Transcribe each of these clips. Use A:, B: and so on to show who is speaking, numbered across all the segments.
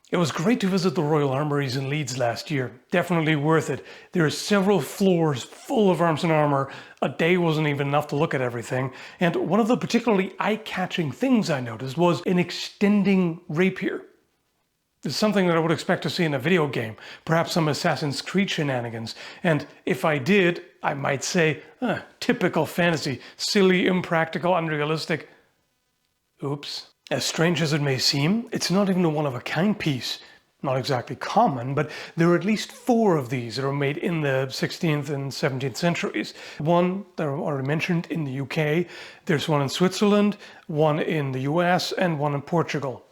A: It was great to visit the Royal Armouries in Leeds last year. Definitely worth it. There are several floors full of arms and armour. A day wasn't even enough to look at everything. And one of the particularly eye-catching things I noticed was an extending rapier. It's something that I would expect to see in a video game, perhaps some Assassin's Creed shenanigans. And if I did, I might say, typical fantasy, silly, impractical, unrealistic. Oops. As strange as it may seem, it's not even a one-of-a-kind piece. Not exactly common, but there are at least 4 of these that are made in the 16th and 17th centuries. One that I already mentioned in the UK, there's one in Switzerland, one in the US, and one in Portugal.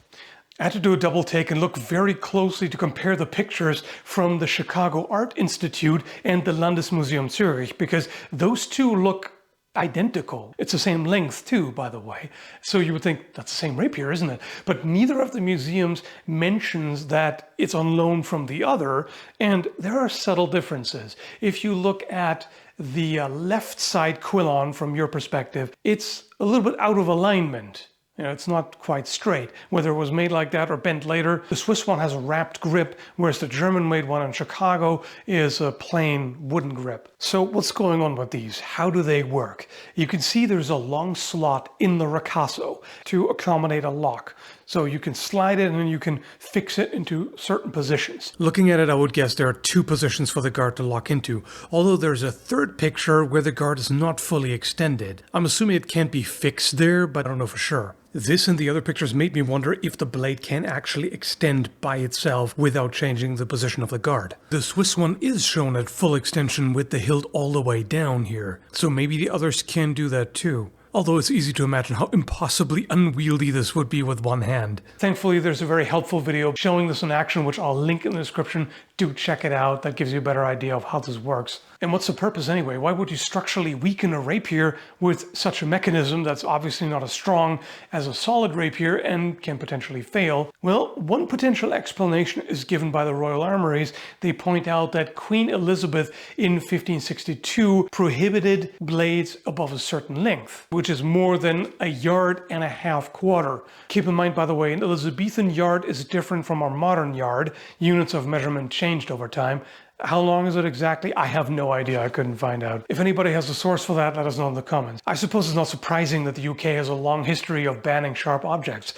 A: I had to do a double take and look very closely to compare the pictures from the Chicago Art Institute and the Landesmuseum Zurich, because those two look identical. It's the same length too, by the way. So you would think that's the same rapier, isn't it? But neither of the museums mentions that it's on loan from the other, and there are subtle differences. If you look at the left side quillon from your perspective, it's a little bit out of alignment. It's not quite straight. Whether it was made like that or bent later. The Swiss one has a wrapped grip, whereas the German-made one in Chicago is a plain wooden grip. So what's going on with these? How do they work? You can see there's a long slot in the ricasso to accommodate a lock. So you can slide it and then you can fix it into certain positions. Looking at it, I would guess there are 2 positions for the guard to lock into, although there's a third picture where the guard is not fully extended. I'm assuming it can't be fixed there, but I don't know for sure. This and the other pictures made me wonder if the blade can actually extend by itself without changing the position of the guard. The Swiss one is shown at full extension with the hilt all the way down here, so maybe the others can do that too. Although it's easy to imagine how impossibly unwieldy this would be with one hand. Thankfully, there's a very helpful video showing this in action, which I'll link in the description. Do check it out. That gives you a better idea of how this works. And what's the purpose anyway? Why would you structurally weaken a rapier with such a mechanism that's obviously not as strong as a solid rapier and can potentially fail? Well, one potential explanation is given by the Royal Armouries. They point out that Queen Elizabeth in 1562 prohibited blades above a certain length, which is more than 1.5 yards. Keep in mind, by the way, an Elizabethan yard is different from our modern yard. Units of measurement changed over time. How long is it exactly? I have no idea. I couldn't find out. If anybody has a source for that, let us know in the comments. I suppose it's not surprising that the UK has a long history of banning sharp objects.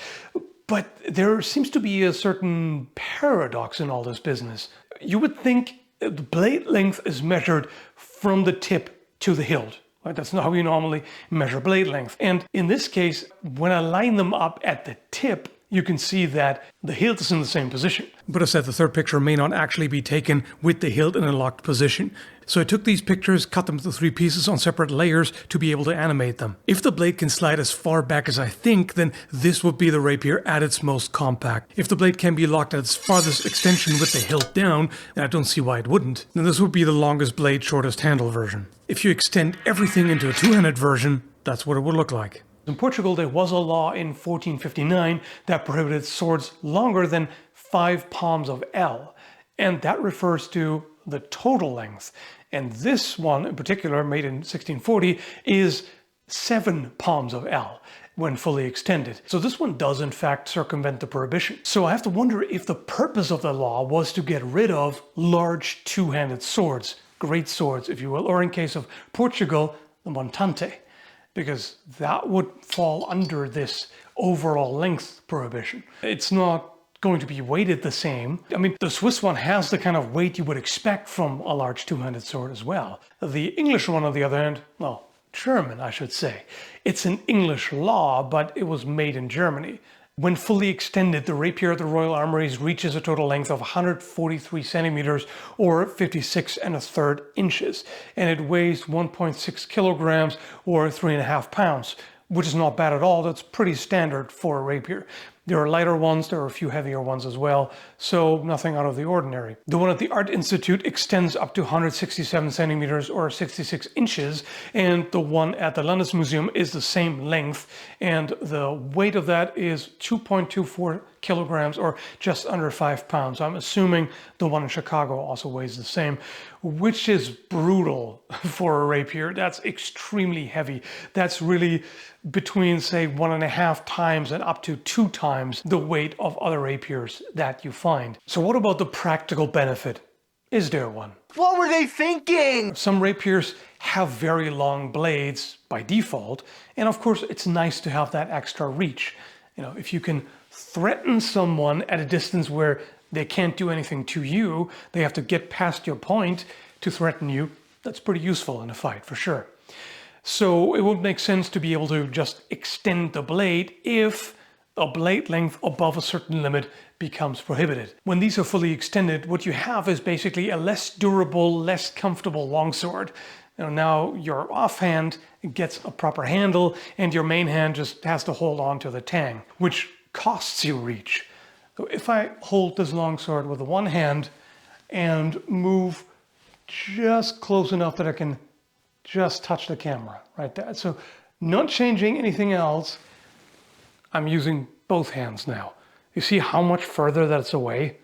A: But there seems to be a certain paradox in all this business. You would think the blade length is measured from the tip to the hilt. Right? That's not how you normally measure blade length. And in this case, when I line them up at the tip, you can see that the hilt is in the same position. But as said, the third picture may not actually be taken with the hilt in a locked position. So I took these pictures, cut them into 3 pieces on separate layers to be able to animate them. If the blade can slide as far back as I think, then this would be the rapier at its most compact. If the blade can be locked at its farthest extension with the hilt down, and I don't see why it wouldn't, then this would be the longest blade, shortest handle version. If you extend everything into a 2-handed version, that's what it would look like. In Portugal, there was a law in 1459 that prohibited swords longer than 5 palms of L, and that refers to the total length. And this one in particular, made in 1640, is 7 palms of L when fully extended. So this one does in fact circumvent the prohibition. So I have to wonder if the purpose of the law was to get rid of large 2-handed swords, great swords if you will, or in case of Portugal, the montante, because that would fall under this overall length prohibition. It's not going to be weighted the same. I mean, the Swiss one has the kind of weight you would expect from a large 2-handed sword as well. The English one, on the other hand, well, German, I should say. It's an English law, but it was made in Germany. When fully extended, the rapier at the Royal Armouries reaches a total length of 143 centimeters or 56.3 inches, and it weighs 1.6 kilograms or 3.5 pounds, which is not bad at all. That's pretty standard for a rapier. There are lighter ones, there are a few heavier ones as well, so nothing out of the ordinary. The one at the Art Institute extends up to 167 centimeters or 66 inches, and the one at the Landesmuseum is the same length, and the weight of that is 2.24 kilograms or just under 5 pounds. I'm assuming the one in Chicago also weighs the same, which is brutal for a rapier. That's extremely heavy. That's really between, say, 1.5 times and up to 2 times the weight of other rapiers that you find. So what about the practical benefit? Is there one?
B: What were they thinking?
A: Some rapiers have very long blades by default, and of course it's nice to have that extra reach. You know, if you can threaten someone at a distance where they can't do anything to you, they have to get past your point to threaten you, that's pretty useful in a fight for sure. So it would make sense to be able to just extend the blade if a blade length above a certain limit becomes prohibited. When these are fully extended, what you have is basically a less durable, less comfortable longsword. Now your offhand gets a proper handle and your main hand just has to hold on to the tang, which costs you reach. So if I hold this longsword with the one hand and move just close enough that I can just touch the camera right there. So not changing anything else, I'm using both hands now. You see how much further that's away?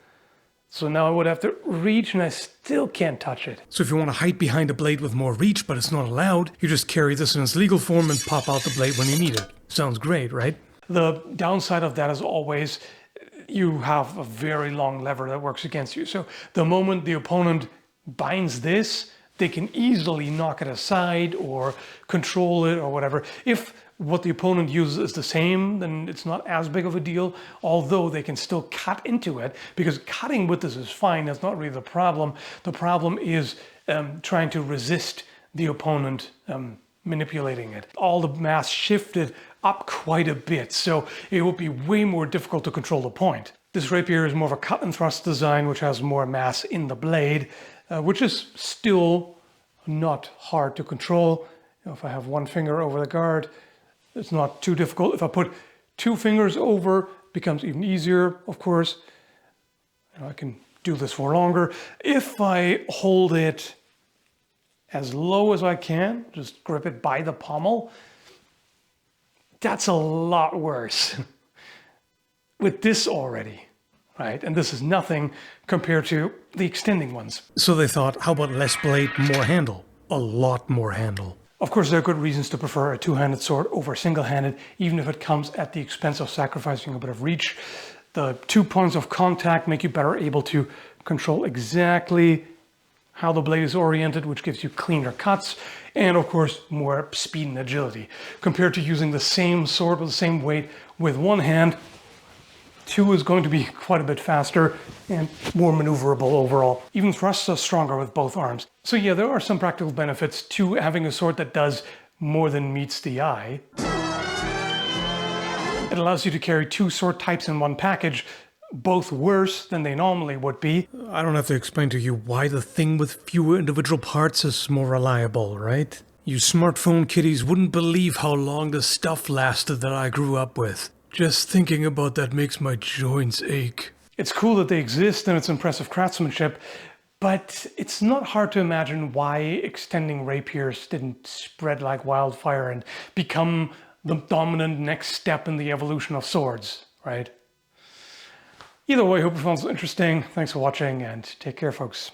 A: So now I would have to reach and I still can't touch it. So if you want to hide behind a blade with more reach but it's not allowed, you just carry this in its legal form and pop out the blade when you need it. Sounds great, right? The downside of that is always you have a very long lever that works against you. So the moment the opponent binds this, they can easily knock it aside or control it or whatever. If what the opponent uses is the same, then it's not as big of a deal, although they can still cut into it, because cutting with this is fine. That's not really the problem. The problem is trying to resist the opponent manipulating it. All the mass shifted up quite a bit, so it would be way more difficult to control the point. This rapier is more of a cut and thrust design, which has more mass in the blade, which is still not hard to control. If I have one finger over the guard, it's not too difficult. If I put 2 fingers over, it becomes even easier, of course. I can do this for longer. If I hold it as low as I can, just grip it by the pommel, that's a lot worse with this already, right? And this is nothing compared to the extending ones. So they thought, how about less blade, more handle? A lot more handle. Of course, there are good reasons to prefer a two-handed sword over single-handed, even if it comes at the expense of sacrificing a bit of reach. The 2 points of contact make you better able to control exactly how the blade is oriented, which gives you cleaner cuts, and of course, more speed and agility. Compared to using the same sword with the same weight with one hand, 2 is going to be quite a bit faster and more maneuverable overall. Even thrusts are stronger with both arms. So yeah, there are some practical benefits to having a sword that does more than meets the eye. It allows you to carry 2 sword types in one package, both worse than they normally would be. I don't have to explain to you why the thing with fewer individual parts is more reliable, right? You smartphone kiddies wouldn't believe how long the stuff lasted that I grew up with. Just thinking about that makes my joints ache. It's cool that they exist and it's impressive craftsmanship, but it's not hard to imagine why extending rapiers didn't spread like wildfire and become the dominant next step in the evolution of swords, right? Either way, hope you found this interesting. Thanks for watching and take care, folks.